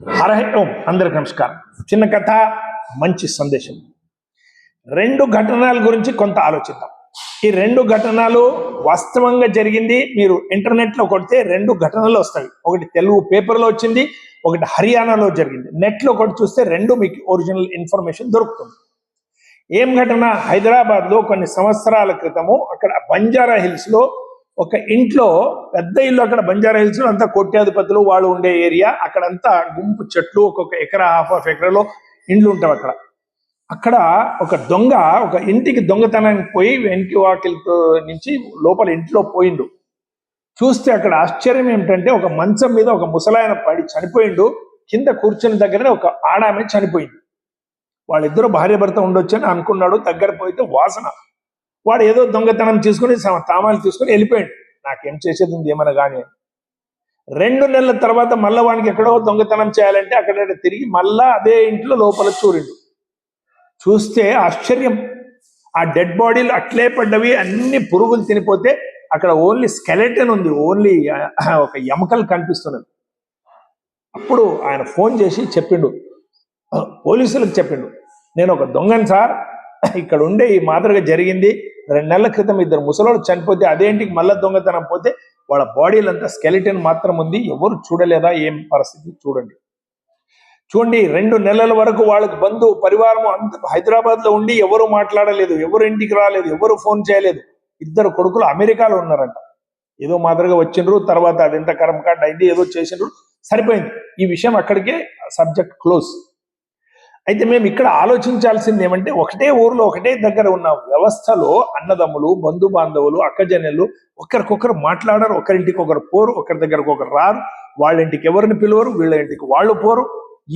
హరహ ఓం. అందరికి నమస్కారం. చిన్న కథ, మంచి సందేశం. రెండు ఘటనల గురించి కొంత ఆలోచిద్దాం. ఈ రెండు ఘటనలు వాస్తవంగా జరిగింది. మీరు ఇంటర్నెట్లో కొడితే రెండు ఘటనలు వస్తాయి. ఒకటి తెలుగు పేపర్లో వచ్చింది, ఒకటి హర్యానాలో జరిగింది. నెట్లో కొట్టి చూస్తే రెండు మీకు ఒరిజినల్ ఇన్ఫర్మేషన్ దొరుకుతుంది. ఏం ఘటన? హైదరాబాద్లో కొన్ని సంవత్సరాల క్రితము అక్కడ బంజారా హిల్స్లో ఒక ఇంట్లో, పెద్ద ఇల్లు అక్కడ బంజారా హిల్స్ అంతా కోట్యాధిపతులు వాళ్ళు ఉండే ఏరియా. అక్కడంతా గుంపు చెట్లు, ఒక్కొక్క ఎకరా, హాఫ్ ఎకరాలో ఇండ్లు ఉంటాయి. అక్కడ ఒక దొంగ ఒక ఇంటికి దొంగతనానికి పోయి వెనక్కి వాకిలితో నుంచి లోపల ఇంట్లో పోయిండు. చూస్తే అక్కడ ఆశ్చర్యం ఏమిటంటే, ఒక మంచం మీద ఒక ముసలాయన పడి చనిపోయిండు. కింద కూర్చుని దగ్గరనే ఒక ఆడామె చనిపోయింది. వాళ్ళిద్దరూ భార్య భర్త ఉండొచ్చని అనుకున్నాడు. దగ్గర పోయితే వాసన. వాడు ఏదో దొంగతనం తీసుకుని తామాలు తీసుకుని వెళ్ళిపోయాడు. నాకేం చేసేది ఉంది ఏమన్నా కానీ. 2 నెలల తర్వాత మళ్ళా వానికి ఎక్కడో దొంగతనం చేయాలంటే అక్కడ తిరిగి మళ్ళా అదే ఇంట్లో లోపల చూరిండు. చూస్తే ఆశ్చర్యం, ఆ డెడ్ బాడీలు అట్లే పడ్డవి, అన్ని పురుగులు తినిపోతే అక్కడ ఓన్లీ స్కెలెటన్ ఉంది, ఓన్లీ ఒక ఎముకలు కనిపిస్తున్నది. అప్పుడు ఆయన ఫోన్ చేసి చెప్పిండు, పోలీసులకు చెప్పిండు, నేను ఒక దొంగను సార్, ఇక్కడ ఉండే ఈ మాదిరిగా జరిగింది. 2 నెలల క్రితం 2 ముసలోళ్ళు చనిపోతే అదేంటికి మళ్ళా దొంగతనం పోతే వాళ్ళ బాడీలంతా స్కెలిటన్ మాత్రం ఉంది, ఎవరు చూడలేదా? ఏం పరిస్థితి చూడండి. 2 నెలల వరకు వాళ్ళకి బంధువు పరివారము అంత హైదరాబాద్లో ఉండి ఎవరు మాట్లాడలేదు, ఎవరు ఇంటికి రాలేదు, ఎవరు ఫోన్ చేయలేదు. 2 కొడుకులు అమెరికాలో ఉన్నారంట. ఏదో మాదిరిగా వచ్చిండ్రు, తర్వాత అదెంత కర్మకాండ అయింది, ఏదో చేసిండ్రు, సరిపోయింది. ఈ విషయం అక్కడికే సబ్జెక్ట్ క్లోజ్. అయితే మేము ఇక్కడ ఆలోచించాల్సింది ఏమంటే, ఒకటే ఊర్లో ఒకటే దగ్గర ఉన్న వ్యవస్థలో అన్నదమ్ములు, బంధు బాంధవులు, అక్కజనులు ఒకరికొకరు మాట్లాడరు, ఒకరింటికి ఒకరు పోరు, ఒకరి దగ్గరకు ఒకరు రారు, వాళ్ళ ఇంటికి ఎవరిని పిలువరు, వీళ్ళ ఇంటికి వాళ్ళు పోరు.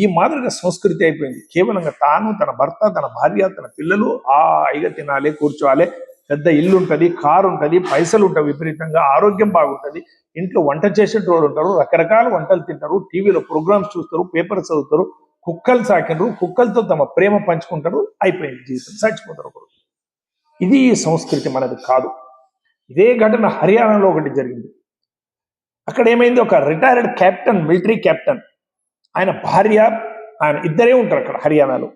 ఈ మాదిరిగా సంస్కృతి అయిపోయింది. కేవలంగా తాను, తన భర్త, తన భార్య, తన పిల్లలు హాయిగా తినాలి, కూర్చోవాలి, పెద్ద ఇల్లు ఉంటుంది, కారు ఉంటుంది, పైసలు ఉంటాయి విపరీతంగా, ఆరోగ్యం బాగుంటుంది, ఇంట్లో వంట చేసేటోళ్ళు ఉంటారు, రకరకాల వంటలు తింటారు, టీవీలో ప్రోగ్రామ్స్ చూస్తారు, పేపర్ చదువుతారు, కుక్కలు సాకిండ్రు, కుక్కలతో తమ ప్రేమ పంచుకుంటారు, అయిపోయింది జీవితం, చచ్చిపోతారు ఒకరు. ఇది సంస్కృతి మనది కాదు. ఇదే ఘటన హర్యానాలో ఒకటి జరిగింది. అక్కడ ఏమైంది, ఒక రిటైర్డ్ కెప్టెన్, మిలిటరీ కెప్టెన్, ఆయన భార్య, ఆయన ఇద్దరే ఉంటారు అక్కడ హర్యానాలో.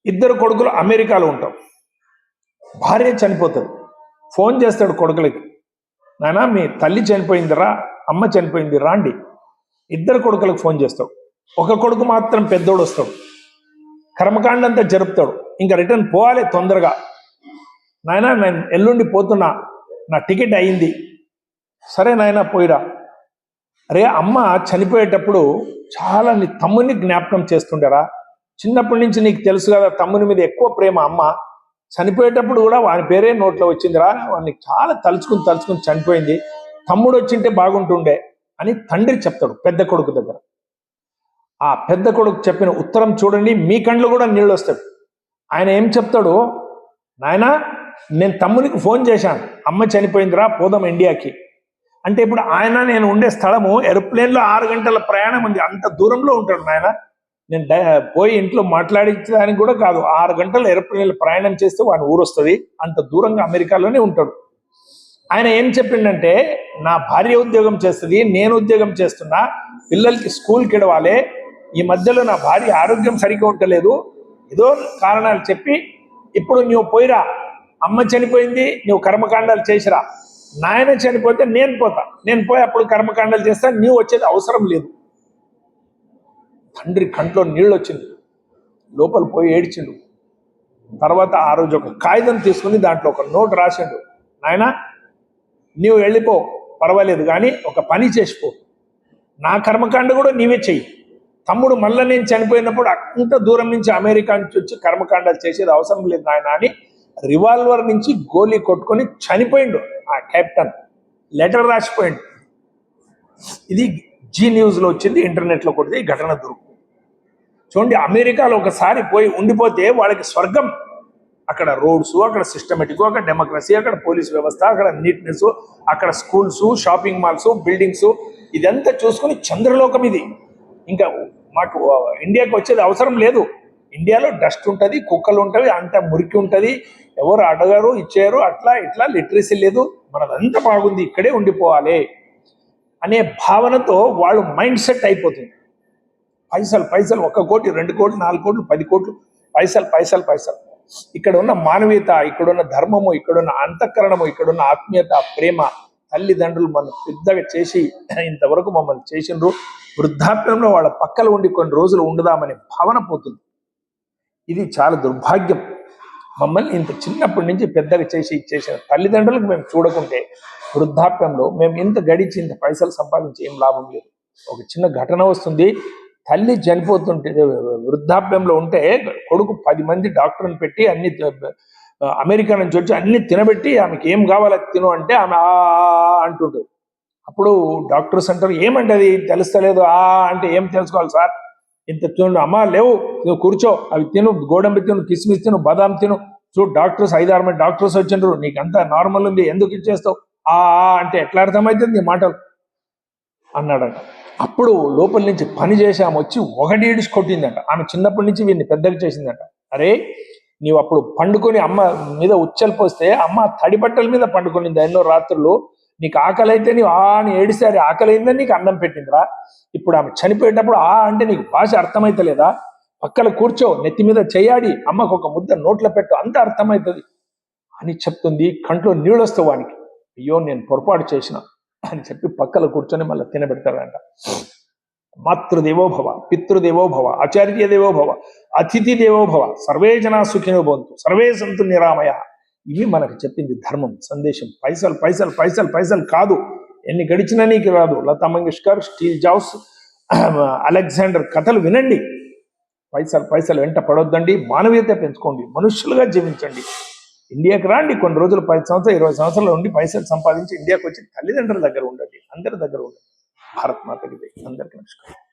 2 కొడుకులు అమెరికాలో ఉంటారు. భార్య చనిపోతుంది. ఫోన్ చేస్తాడు కొడుకులకి, నానా మీ తల్లి చనిపోయిందిరా, అమ్మ చనిపోయింది రాండి. 2 కొడుకులకు ఫోన్ చేస్తాడు. ఒక కొడుకు మాత్రం పెద్దోడు వస్తాడు, కర్మకాండ అంతా జరుపుతాడు, ఇంకా రిటర్న్ పోవాలి తొందరగా. నాయన నేను ఎల్లుండి పోతున్నా, నా టికెట్ అయింది. సరే నాయన పోయిరా. అరే అమ్మ చనిపోయేటప్పుడు చాలా నీ తమ్ముని జ్ఞాపకం చేస్తుండరా, చిన్నప్పటి నుంచి నీకు తెలుసు కదా తమ్ముని మీద ఎక్కువ ప్రేమ. అమ్మ చనిపోయేటప్పుడు కూడా వాని పేరే నోట్లో వచ్చిందిరా, వాడిని చాలా తలుచుకుని చనిపోయింది, తమ్ముడు వచ్చింటే బాగుంటుండే అని తండ్రి చెప్తాడు పెద్ద కొడుకు దగ్గర. ఆ పెద్ద కొడుకు చెప్పిన ఉత్తరం చూడండి, మీ కండ్లు కూడా నీళ్ళు వస్తాయి. ఆయన ఏం చెప్తాడు, నాయనా నేను తమ్మునికి ఫోన్ చేశాను, అమ్మ చనిపోయిందిరా, పోదాం ఇండియాకి అంటే. ఇప్పుడు ఆయన నేను ఉండే స్థలము ఏరోప్లేన్లో 6 గంటల ప్రయాణం ఉంది, అంత దూరంలో ఉంటాడు నాయన. నేను పోయి ఇంట్లో మాట్లాడించడానికి కూడా కాదు, 6 గంటలు ఏరోప్లేన్లో ప్రయాణం చేస్తే వాడి ఊరు వస్తుంది, అంత దూరంగా అమెరికాలోనే ఉంటాడు. ఆయన ఏం చెప్పిండంటే, నా భార్య ఉద్యోగం చేస్తుంది, నేను ఉద్యోగం చేస్తున్నా, పిల్లలకి స్కూల్కి ఇడవాలి, ఈ మధ్యలో నా భార్య ఆరోగ్యం సరిగ్గా ఉండలేదు, ఏదో కారణాలు చెప్పి ఇప్పుడు నువ్వు పోయిరా, అమ్మ చనిపోయింది, నువ్వు కర్మకాండాలు చేసిరా, నాయన చనిపోతే నేను పోతా, నేను పోయి అప్పుడు కర్మకాండాలు చేస్తా, నీవు వచ్చేది అవసరం లేదు. తండ్రి కంట్లో నీళ్ళు వచ్చింది, లోపల పోయి ఏడ్చిండు. తర్వాత ఆ రోజు ఒక కాగితం తీసుకుని దాంట్లో ఒక నోట్ రాసిండు, నాయన నీవు వెళ్ళిపో పర్వాలేదు, కానీ ఒక పని చేసిపో, నా కర్మకాండ కూడా నీవే చెయ్యి, తమ్ముడు మళ్ళీ నేను చనిపోయినప్పుడు అంత దూరం నుంచి అమెరికా నుంచి వచ్చి కర్మకాండాలు చేసేది అవసరం లేదు నాయన అని రివాల్వర్ నుంచి గోలీ కొట్టుకొని చనిపోయిండు ఆ కెప్టెన్. లెటర్ రాసిపోయిండు. ఇది జీ న్యూస్లో వచ్చింది, ఇంటర్నెట్లో కొడితే ఈ ఘటన దొరుకుతుంది. చూడండి, అమెరికాలో ఒకసారి పోయి ఉండిపోతే వాళ్ళకి స్వర్గం. అక్కడ రోడ్స్, అక్కడ సిస్టమేటిక్, అక్కడ డెమోక్రసీ, అక్కడ పోలీస్ వ్యవస్థ, అక్కడ నీట్నెస్, అక్కడ స్కూల్స్, షాపింగ్ మాల్స్, బిల్డింగ్స్, ఇదంతా చూసుకుని చంద్రలోకం ఇది. ఇంకా మాకు ఇండియాకి వచ్చేది అవసరం లేదు. ఇండియాలో డస్ట్ ఉంటుంది, కుక్కలు ఉంటుంది, అంత మురికి ఉంటుంది, ఎవరు అడగరు, ఇచ్చారు, అట్లా ఇట్లా లిటరసీ లేదు, మనదంతా బాగుంది, ఇక్కడే ఉండిపోవాలి అనే భావనతో వాళ్ళు మైండ్ సెట్ అయిపోతుంది. పైసలు పైసలు, 1 కోటి 2 కోట్లు 4 కోట్లు 10 కోట్లు, పైసలు పైసలు పైసలు. ఇక్కడ ఉన్న మానవీయత, ఇక్కడున్న ధర్మము, ఇక్కడున్న అంతఃకరణము, ఇక్కడున్న ఆత్మీయత, ప్రేమ, తల్లిదండ్రులు మనం పెద్దగా చేసి ఇంతవరకు మమ్మల్ని చేసిండ్రు. వృద్ధాప్యంలో వాళ్ళ పక్కన ఉండి కొన్ని రోజులు ఉండదామనే భావన పోతుంది. ఇది చాలా దుర్భాగ్యం. మమ్మల్ని ఇంత చిన్నప్పటి నుంచి పెద్దగా చేసిన తల్లిదండ్రులకు మేము చూడకుంటే వృద్ధాప్యంలో మేము ఇంత గడిచి ఇంత పైసలు సంపాదించి ఏం లాభం లేదు. ఒక చిన్న ఘటన వస్తుంది, తల్లి చనిపోతుంటే వృద్ధాప్యంలో ఉంటే కొడుకు 10 మంది డాక్టర్ని పెట్టి అన్ని అమెరికా నుంచి వచ్చి అన్ని తినబెట్టి ఆమెకి ఏం కావాలో తిను అంటే ఆమె అంటుంటుంది. అప్పుడు డాక్టర్స్ అంటారు, ఏమంటే అది తెలుస్తలేదు అంటే ఏం తెలుసుకోవాలి సార్, ఇంత తిను, అమ్మ లేవు నువ్వు కూర్చో, అవి తిను, గోడంబి తిను, కిస్మిస్ తిను, బాదాం తిను, చూడు డాక్టర్స్ 5-6 మంది డాక్టర్స్ వచ్చిండ్రు, నీకు అంతా నార్మల్ ఉంది, ఎందుకు ఇచ్చేస్తావు అంటే ఎట్లా అర్థమవుతుంది ఈ మాటలు అన్నాడంట. అప్పుడు లోపల నుంచి పని చేసి ఆమె వచ్చి 1 ఏడిసి కొట్టిందంట. ఆమె చిన్నప్పటి నుంచి వీడిని పెద్దగా చేసిందంట. అరే నీవు అప్పుడు పండుకొని అమ్మ మీద ఉచ్చలు పోస్తే అమ్మ తడి బట్టల మీద పండుకొనింది ఎన్నో రాత్రులు, నీకు ఆకలి అయితే నీవు అని ఏడిస్తే అది ఆకలి అయిందని నీకు అన్నం పెట్టిందిరా. ఇప్పుడు ఆమె చనిపోయేటప్పుడు అంటే నీకు భాష అర్థమైతలేదా, పక్కన కూర్చో, నెత్తి మీద చెయ్యాడి, అమ్మకు ఒక ముద్ద నోట్లో పెట్టు, అంత అర్థమవుతుంది అని చెప్తుంది. కంట్లో నీళ్ళు వస్తావు వానికి, అయ్యో నేను పొరపాటు చేసిన అని చెప్పి పక్కన కూర్చొని మళ్ళీ తినబెడతాడంట. మాతృదేవోభవ, పితృదేవోభవ, ఆచార్య దేవోభవ, అతిథి దేవోభవ, సర్వే జనా సుఖినో భవంతు, సర్వే సంతు నిరామయ. ఇవి మనకు చెప్పింది ధర్మం, సందేశం. పైసలు పైసలు పైసలు పైసలు కాదు, ఎన్ని గడిచినా నీకు రాదు. Lata Mangeshkar, Steve Jobs, Alexander కథలు వినండి. పైసలు పైసలు వెంట పడొద్దండి, మానవీయత పెంచుకోండి, మనుషులుగా జీవించండి. ఇండియాకి రాండి, కొన్ని రోజులు 10 సంవత్సరాలు 20 సంవత్సరాలు ఉండి పైసలు సంపాదించి ఇండియాకి వచ్చి తల్లిదండ్రుల దగ్గర ఉండండి, అందరి దగ్గర ఉండండి. భారత్ మాతకి అందరికీ నమస్కారం.